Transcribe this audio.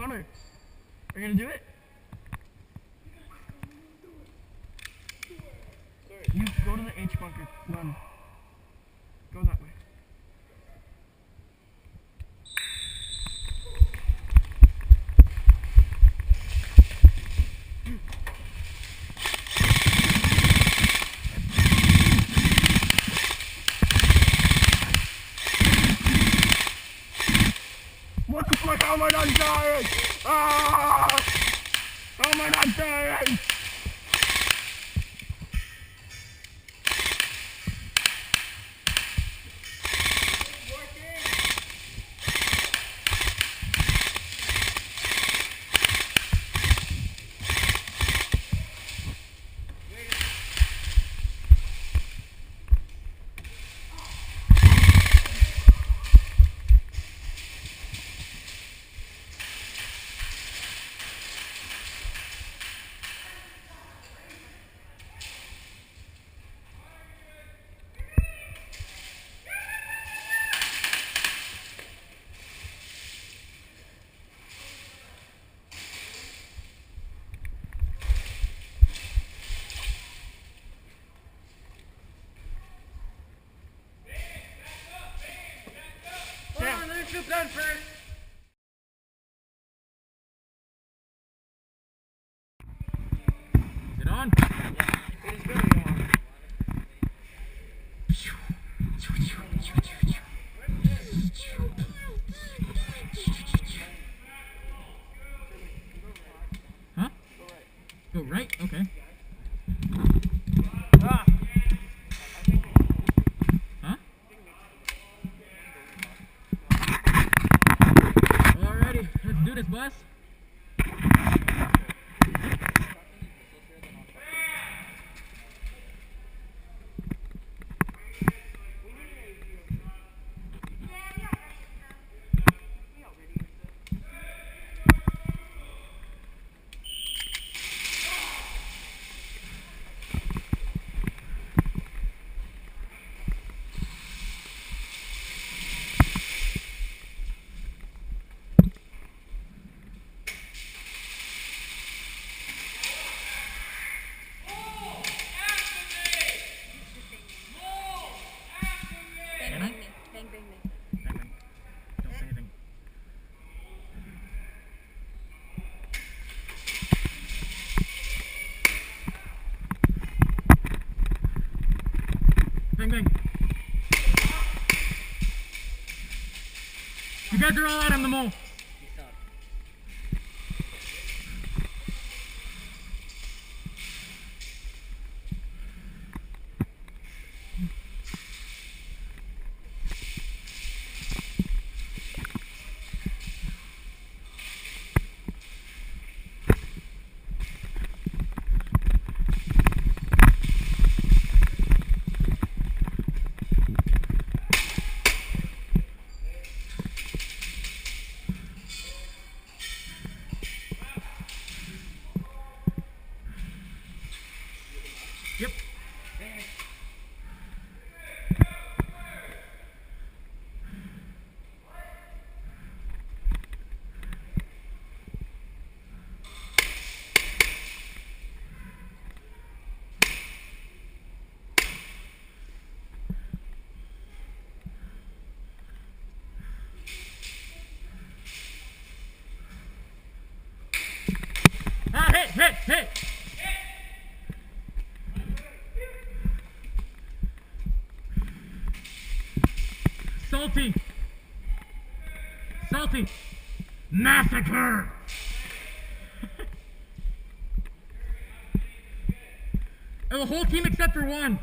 Connor, are you gonna do it? You go to the H bunker. Run. Go that way. What the fuck? How am I not dying? Ah! How am I not dying? Get done first. Is it on? Yeah, it is very on. Huh? Go right? Okay. Ah. Huh? Alrighty, let's do this, boss. Bang, bang. You guys are all out on the mole. Yep. Ah, hit! Salty! Massacre! The whole team except for one.